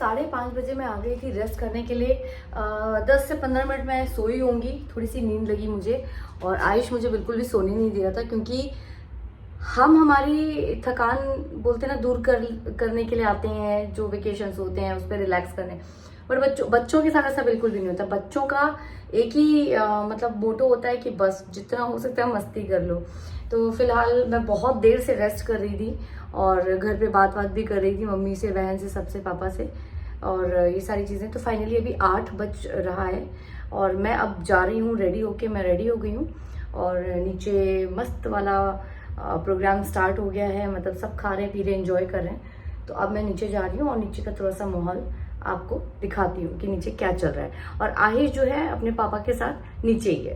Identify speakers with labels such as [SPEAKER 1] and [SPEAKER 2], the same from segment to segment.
[SPEAKER 1] 5:30 बजे मैं आ गई थी रेस्ट करने के लिए। 10 से 15 मिनट मैं सोई होंगी, थोड़ी सी नींद लगी मुझे। और आयुष मुझे बिल्कुल भी सोने नहीं दे रहा था, क्योंकि हम हमारी थकान बोलते ना दूर करने के लिए आते हैं, जो वेकेशंस होते हैं उस पर रिलैक्स करने। बट बच्चों के साथ ऐसा बिल्कुल भी नहीं होता। बच्चों का एक ही मतलब मोटो होता है कि बस जितना हो सकता है मस्ती कर लो। तो फिलहाल मैं बहुत देर से रेस्ट कर रही थी और घर पे बात भी कर रही थी मम्मी से, बहन से, सबसे, पापा से और ये सारी चीज़ें। तो फाइनली अभी 8 बज रहा है और मैं अब जा रही हूँ रेडी होके। मैं रेडी हो गई हूँ और नीचे मस्त वाला प्रोग्राम स्टार्ट हो गया है, मतलब सब खा रहे पी रहे एंजॉय कर रहे हैं। तो अब मैं नीचे जा रही हूँ और नीचे का थोड़ा सा माहौल आपको दिखाती हूँ कि नीचे क्या चल रहा है। और आहिश जो है अपने पापा के साथ नीचे ही है।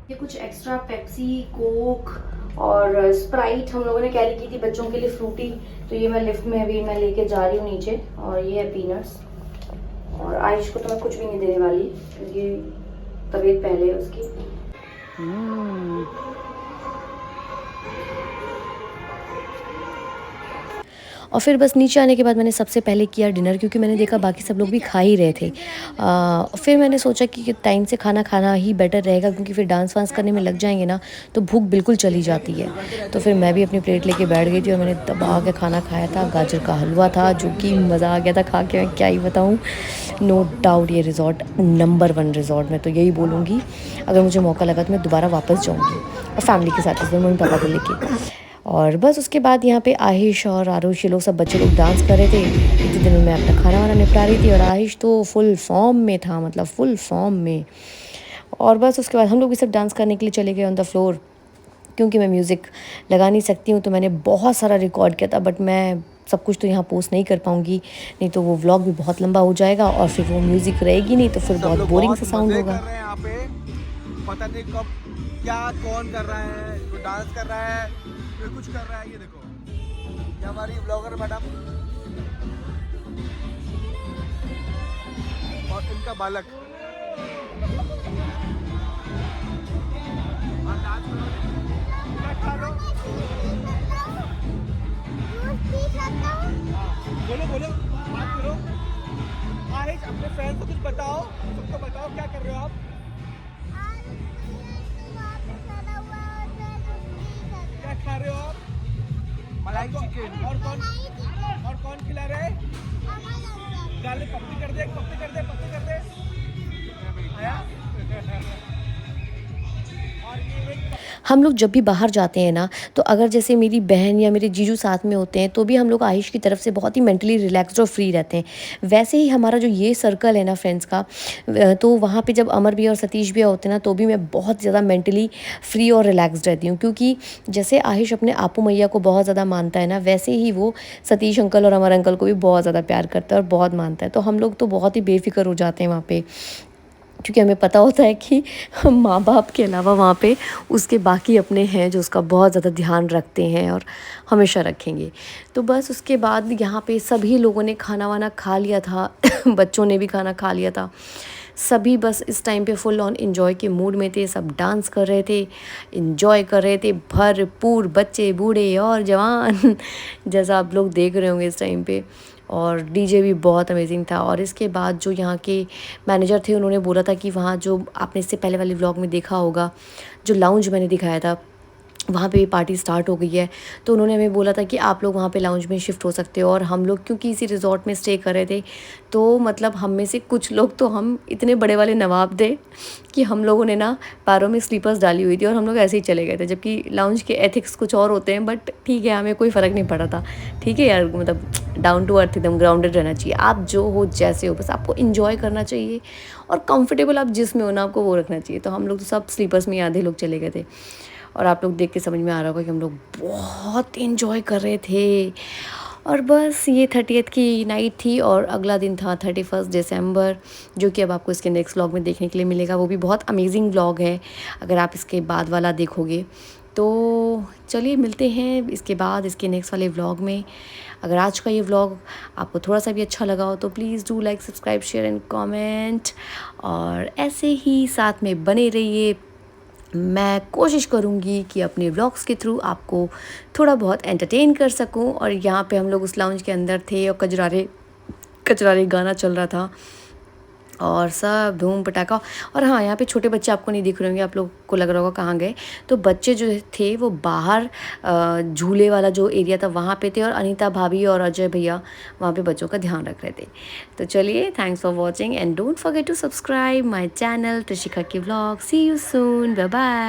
[SPEAKER 1] ये कुछ एक्स्ट्रा पेप्सी, कोक और स्प्राइट हम लोगों ने कैरी की थी बच्चों के लिए, फ्रूटी। तो ये मैं लिफ्ट में अभी मैं लेके जा रही हूँ नीचे। और ये है पीनट्स। और आयुष को तो मैं कुछ भी नहीं देने वाली क्योंकि तबीयत पहले है उसकी। और फिर बस नीचे आने के बाद मैंने सबसे पहले किया डिनर, क्योंकि मैंने देखा बाकी सब लोग भी खा ही रहे थे। फिर मैंने सोचा कि टाइम से खाना खाना ही बेटर रहेगा, क्योंकि फिर डांस वांस करने में लग जाएंगे ना तो भूख बिल्कुल चली जाती है। तो फिर मैं भी अपनी प्लेट लेके बैठ गई थी और मैंने दबा के खाना खाया था। गाजर का हलवा था जो कि मज़ा आ गया था खा के, मैं क्या ही बताऊँ। नो डाउट ये रिज़ॉर्ट नंबर 1 रिज़ॉर्ट, मैं तो यही बोलूँगी। अगर मुझे मौका लगा तो मैं दोबारा वापस जाऊँगी और फैमिली के साथ, इसमें मम्मी पापा को लेके। और बस उसके बाद यहाँ पे आहिश और आरुष ये लोग सब बच्चे लोग डांस कर रहे थे। इतने दिन में मैं अपना खाना वाना निपटा रही थी और आहिश तो फुल फॉर्म में था, मतलब फुल फॉर्म में। और बस उसके बाद हम लोग भी सब डांस करने के लिए चले गए ऑन द फ्लोर। क्योंकि मैं म्यूज़िक लगा नहीं सकती हूँ तो मैंने बहुत सारा रिकॉर्ड किया था, बट मैं सब कुछ तो यहाँ पोस्ट नहीं कर पाऊँगी, नहीं तो वो व्लॉग भी बहुत लंबा हो जाएगा और फिर वो म्यूज़िक रहेगी नहीं तो फिर बहुत बोरिंग सा साउंड होगा।
[SPEAKER 2] पता नहीं कब क्या कौन कर रहा है, तो डांस कर रहा है, कोई कुछ कर रहा है। ये देखो, ये हमारी ब्लॉगर मैडम और इनका बालक। बोलो बोलो, बात करो। आहिश अपने फ्रेंड को कुछ बताओ, सबको बताओ क्या कर रहे हो आप। क्या खा रहे हो आप? मलाई चिकन। और कौन खिला रहे हैं? गार्लिक पत्ती कर दे, पत्ती कर दे, पत्ती कर दे। आया? और ये
[SPEAKER 1] हम लोग जब भी बाहर जाते हैं ना, तो अगर जैसे मेरी बहन या मेरे जीजू साथ में होते हैं तो भी हम लोग आयुष की तरफ से बहुत ही मेंटली रिलैक्स्ड और फ्री रहते हैं। वैसे ही हमारा जो ये सर्कल है ना फ्रेंड्स का, तो वहाँ पे जब अमर भी और सतीश भी होते हैं ना, तो भी मैं बहुत ज़्यादा मेंटली फ्री और रिलैक्स्ड रहती हूँ। क्योंकि जैसे आयुष अपने आपू मैया को बहुत ज़्यादा मानता है ना, वैसे ही वो सतीश अंकल और अमर अंकल को भी बहुत ज़्यादा प्यार करता है और बहुत मानता है। तो हम लोग तो बहुत ही बेफिक्र हो जाते हैं वहाँ पर, क्योंकि हमें पता होता है कि माँ बाप के अलावा वहाँ पे उसके बाकी अपने हैं जो उसका बहुत ज़्यादा ध्यान रखते हैं और हमेशा रखेंगे। तो बस उसके बाद यहाँ पे सभी लोगों ने खाना वाना खा लिया था बच्चों ने भी खाना खा लिया था। सभी बस इस टाइम पे फुल ऑन एंजॉय के मूड में थे। सब डांस कर रहे थे, एंजॉय कर रहे थे भरपूर, बच्चे बूढ़े और जवान जैसा आप लोग देख रहे होंगे इस टाइम पे। और डीजे भी बहुत अमेजिंग था। और इसके बाद जो यहाँ के मैनेजर थे उन्होंने बोला था कि वहाँ जो आपने इससे पहले वाले व्लॉग में देखा होगा, जो लाउंज मैंने दिखाया था, वहाँ पे पार्टी स्टार्ट हो गई है। तो उन्होंने हमें बोला था कि आप लोग वहाँ पे लाउंज में शिफ्ट हो सकते हो। और हम लोग क्योंकि इसी रिज़ॉर्ट में स्टे कर रहे थे, तो मतलब हम में से कुछ लोग, तो हम इतने बड़े वाले नवाब थे कि हम लोगों ने ना पैरों में स्लीपर्स डाली हुई थी और हम लोग ऐसे ही चले गए थे। जबकि लाउंज के एथिक्स कुछ और होते हैं, बट ठीक है, हमें कोई फ़र्क नहीं पड़ा था। ठीक है यार, मतलब डाउन टू अर्थ, एकदम ग्राउंडेड रहना चाहिए। आप जो हो जैसे हो, बस आपको इन्जॉय करना चाहिए और कंफर्टेबल आप जिसमें हो ना, आपको वो रखना चाहिए। तो हम लोग तो सब स्लीपर्स में आधे लोग चले गए थे। और आप लोग देख के समझ में आ रहा होगा कि हम लोग बहुत एंजॉय कर रहे थे। और बस ये 30th की नाइट थी और अगला दिन था 31 दिसंबर, जो कि अब आपको इसके नेक्स्ट व्लॉग में देखने के लिए मिलेगा। वो भी बहुत अमेजिंग व्लॉग है अगर आप इसके बाद वाला देखोगे। तो चलिए मिलते हैं इसके बाद इसके नेक्स्ट वाले व्लॉग में। अगर आज का ये व्लॉग आपको थोड़ा सा भी अच्छा लगा हो तो please do like, subscribe, share and comment. और ऐसे ही साथ में बने रहिए। मैं कोशिश करूँगी कि अपने व्लॉग्स के थ्रू आपको थोड़ा बहुत एंटरटेन कर सकूँ। और यहाँ पे हम लोग उस लाउंज के अंदर थे और कजरारे कचरारे गाना चल रहा था और सब धूम पटाखा। और हाँ, यहाँ पे छोटे बच्चे आपको नहीं दिख रहे होंगे, आप लोग को लग रहा होगा कहाँ गए। तो बच्चे जो थे वो बाहर झूले वाला जो एरिया था वहाँ पे थे, और अनीता भाभी और अजय भैया वहाँ पे बच्चों का ध्यान रख रहे थे। तो चलिए, thanks for watching and don't forget to subscribe my channel Trishika की vlog. See you soon, bye bye.